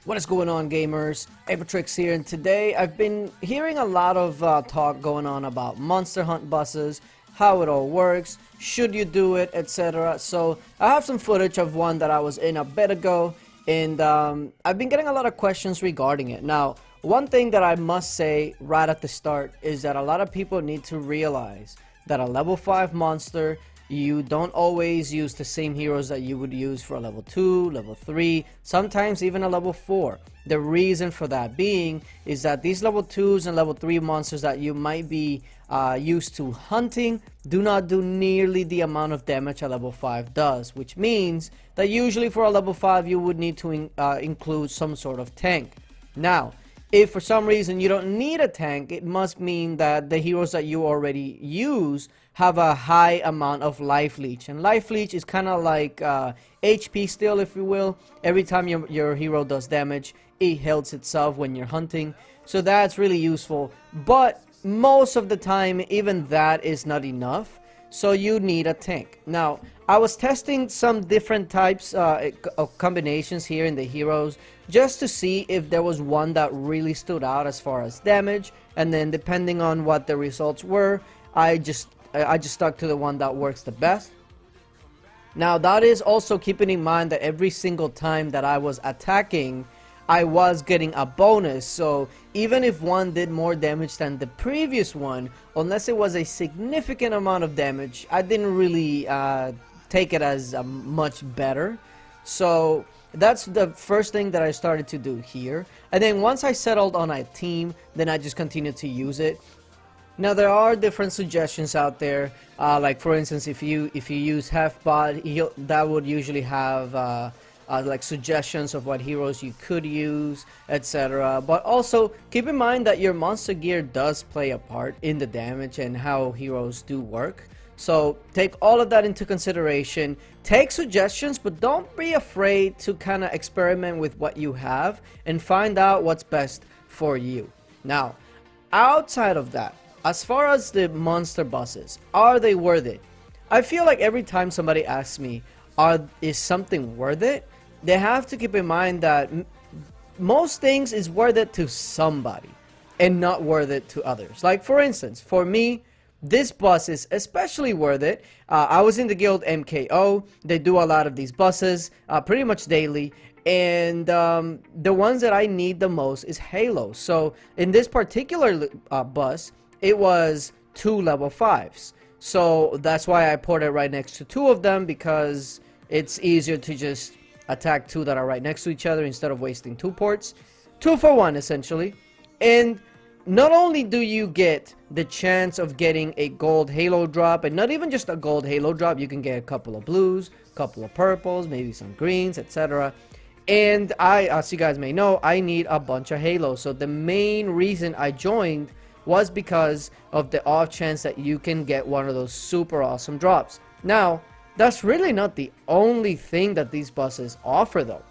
What is going on, gamers? Aevatrex here, and today I've been hearing a lot of talk going on about Monster Hunt buses, how it all works, should you do it, etc. So I have some footage of one that I was in a bit ago, and I've been getting a lot of questions regarding it. Now, one thing that I must say right at the start is that a lot of people need to realize that a level 5 monster, you don't always use the same heroes that you would use for a level 2, level 3, sometimes even a level 4. The reason for that being is that these level 2s and level 3 monsters that you might be used to hunting do not do nearly the amount of damage a level 5 does, which means that usually for a level 5 you would need to include some sort of tank. Now, if for some reason you don't need a tank, it must mean that the heroes that you already use have a high amount of life leech. And life leech is kind of like HP steal, if you will. Every time your hero does damage, it heals itself when you're hunting. So that's really useful. But most of the time, even that is not enough. So you need a tank. Now, I was testing some different types of combinations here in the heroes just to see if there was one that really stood out as far as damage, and then depending on what the results were, I just stuck to the one that works the best. Now, that is also keeping in mind that every single time that I was attacking, I was getting a bonus. So even if one did more damage than the previous one, unless it was a significant amount of damage, I didn't really take it as much better. So that's the first thing that I started to do here. And then once I settled on a team, then I just continued to use it. Now, there are different suggestions out there, like for instance, if you use Halfbot, that would usually have like suggestions of what heroes you could use, etc. But also keep in mind that your monster gear does play a part in the damage and how heroes do work. So take all of that into consideration. Take suggestions, but don't be afraid to kind of experiment with what you have and find out what's best for you. Now, outside of that, as far as the monster bosses, are they worth it? I feel like every time somebody asks me, is something worth it? They have to keep in mind that most things is worth it to somebody and not worth it to others. Like for instance, for me, this bus is especially worth it. I was in the guild MKO. They do a lot of these buses pretty much daily. And the ones that I need the most is Halo. So in this particular bus, it was 2 level 5s. So that's why I put it right next to 2 of them, because it's easier to just attack 2 that are right next to each other instead of wasting 2 ports. 2 for 1 essentially. And not only do you get the chance of getting a gold halo drop, and not even just a gold halo drop, you can get a couple of blues, a couple of purples, maybe some greens, etc. And as you guys may know, I need a bunch of halos. So the main reason I joined was because of the off chance that you can get one of those super awesome drops. Now, that's really not the only thing that these buses offer though.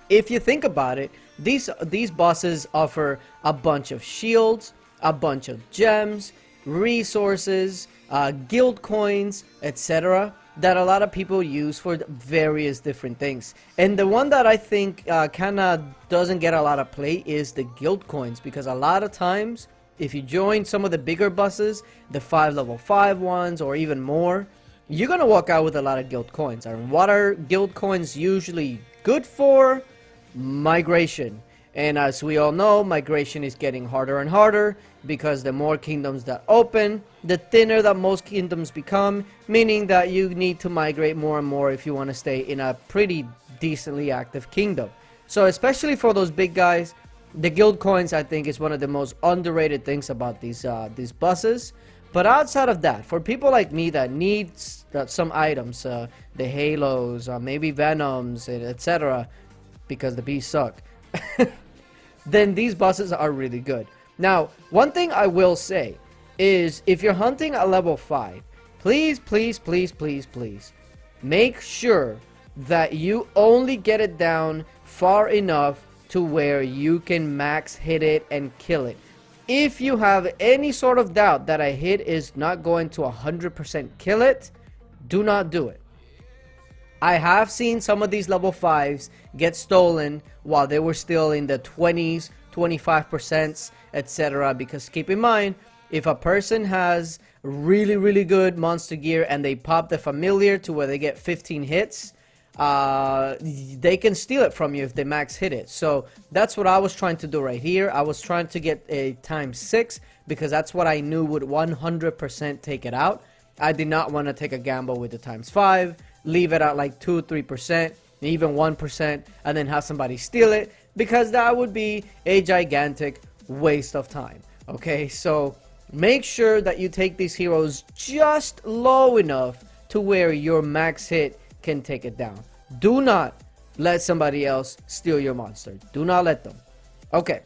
If you think about it, these bosses offer a bunch of shields, a bunch of gems, resources, guild coins, etc. that a lot of people use for various different things. And the one that I think kind of doesn't get a lot of play is the guild coins, because a lot of times if you join some of the bigger buses, the 5 level 5 ones or even more, you're gonna walk out with a lot of guild coins. And what are guild coins usually good for? Migration. And as we all know, migration is getting harder and harder, because the more kingdoms that open, the thinner that most kingdoms become, meaning that you need to migrate more and more if you want to stay in a pretty decently active kingdom. So especially for those big guys, the guild coins, I think, is one of the most underrated things about these buses. But outside of that, for people like me that need some items, the halos, maybe venoms, etc., because the bees suck, then these buses are really good. Now, one thing I will say is, if you're hunting a level 5, please, please, please, please, please, make sure that you only get it down far enough to where you can max hit it and kill it. If you have any sort of doubt that a hit is not going to 100% kill it, do not do it. I have seen some of these level 5s get stolen while they were still in the 20s, 25%, etc. Because keep in mind, if a person has really good monster gear and they pop the familiar to where they get 15 hits, they can steal it from you if they max hit it. So that's what I was trying to do right here. I was trying to get a ×6 because that's what I knew would 100% take it out. I did not want to take a gamble with the ×5, leave it at like 2-3%, even 1%, and then have somebody steal it, because that would be a gigantic waste of time. Okay, so make sure that you take these heroes just low enough to where your max hit can take it down. Do not let somebody else steal your monster. Do not let them. Okay,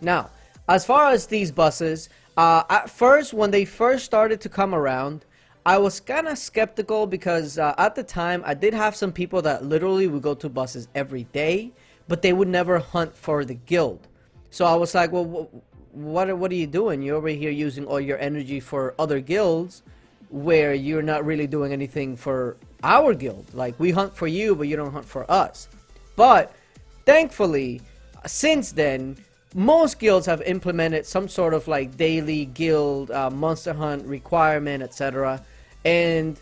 now as far as these buses, at first, when they first started to come around, I was kind of skeptical because at the time I did have some people that literally would go to buses every day, but they would never hunt for the guild. So I was like, well, what are you doing? You're over here using all your energy for other guilds where you're not really doing anything for our guild. Like, we hunt for you, but you don't hunt for us. But thankfully, since then, most guilds have implemented some sort of like daily guild monster hunt requirement, etc. And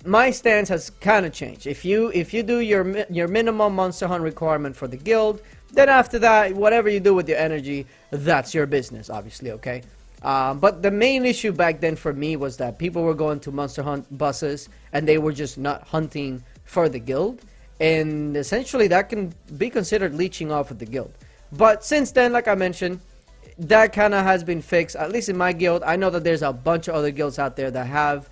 my stance has kind of changed. If you do your minimum monster hunt requirement for the guild, then after that, whatever you do with your energy, that's your business, obviously, okay? But the main issue back then for me was that people were going to monster hunt buses and they were just not hunting for the guild, and essentially that can be considered leeching off of the guild. But since then, like I mentioned, that kind of has been fixed, at least in my guild. I know that there's a bunch of other guilds out there that have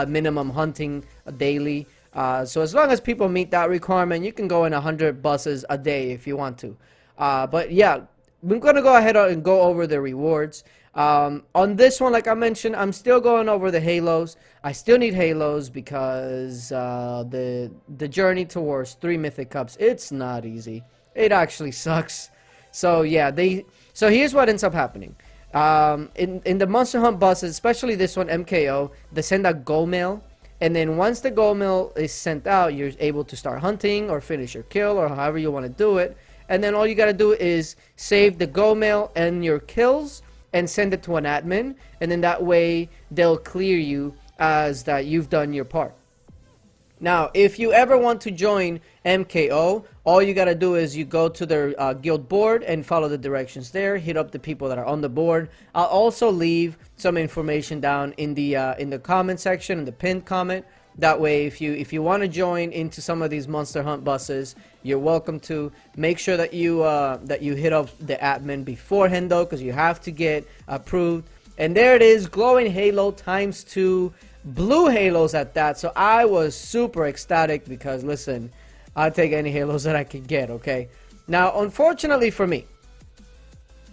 minimum hunting daily. So as long as people meet that requirement, you can go in 100 buses a day if you want to. But yeah, we're going to go ahead and go over the rewards. On this one, like I mentioned, I'm still going over the halos. I still need halos because the journey towards 3 mythic cups, it's not easy. It actually sucks. So yeah, so here's what ends up happening. In the Monster Hunt buses, especially this one, MKO, they send a go mail, and then once the go mail is sent out, you're able to start hunting or finish your kill or however you want to do it. And then all you gotta do is save the go mail and your kills and send it to an admin, and then that way they'll clear you as that you've done your part. Now, if you ever want to join MKO, all you gotta do is you go to their guild board and follow the directions there. Hit up the people that are on the board. I'll also leave some information down in the comment section, in the pinned comment. That way, if you want to join into some of these Monster Hunt buses, you're welcome to. Make sure that you hit up the admin beforehand though, because you have to get approved. And there it is, glowing halo ×2. Blue halos at that. So I was super ecstatic because, listen, I'll take any halos that I can get, okay? Now, unfortunately for me,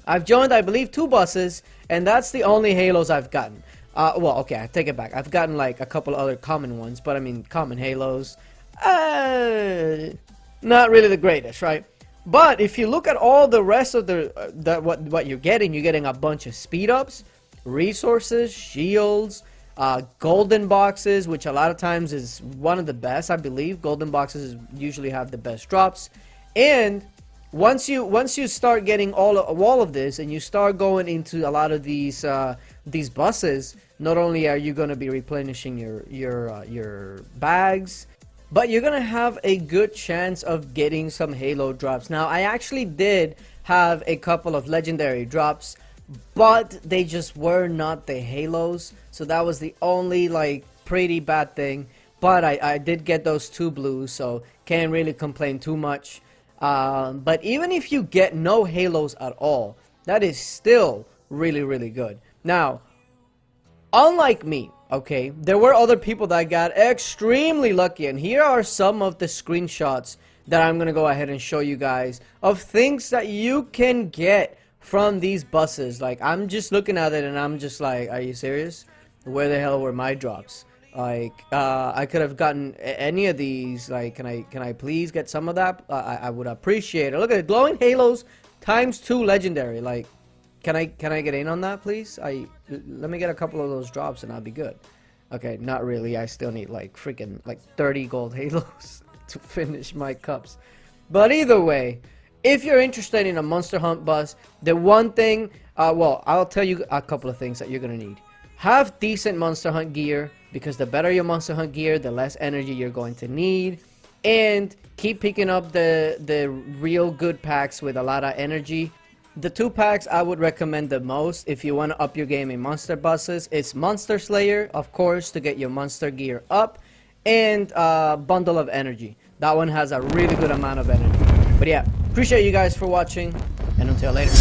I've joined, I believe, 2 buses, and that's the only halos I've gotten. Well, okay, I take it back. I've gotten like a couple other common ones, but I mean, common halos, not really the greatest, right? But if you look at all the rest of what you're getting a bunch of speed ups, resources, shields, golden boxes, which a lot of times is one of the best. I believe golden boxes usually have the best drops. And once you start getting all of this and you start going into a lot of these buses, not only are you going to be replenishing your bags, but you're going to have a good chance of getting some halo drops. Now, I actually did have a couple of legendary drops, but they just were not the halos, so that was the only like pretty bad thing. But I did get those 2 blues, so can't really complain too much. But even if you get no halos at all, that is still really good. Now, unlike me, okay, there were other people that got extremely lucky, and here are some of the screenshots that I'm gonna go ahead and show you guys of things that you can get from these buses. Like, I'm just looking at it and I'm just like, are you serious? Where the hell were my drops? Like, I could have gotten any of these. Like, can I please get some of that? I would appreciate it. Look at it, glowing halos ×2 legendary. Like, can I get in on that, please? Let me get a couple of those drops and I'll be good. Okay, not really. I still need like freaking like 30 gold halos to finish my cups. But either way, if you're interested in a Monster Hunt bus, the one thing, well, I'll tell you a couple of things that you're gonna need. Have decent Monster Hunt gear, because the better your Monster Hunt gear, the less energy you're going to need. And keep picking up the real good packs with a lot of energy. The two packs I would recommend the most if you want to up your game in monster buses is Monster Slayer, of course, to get your monster gear up, and Bundle of Energy. That one has a really good amount of energy. But yeah, appreciate you guys for watching, and until later.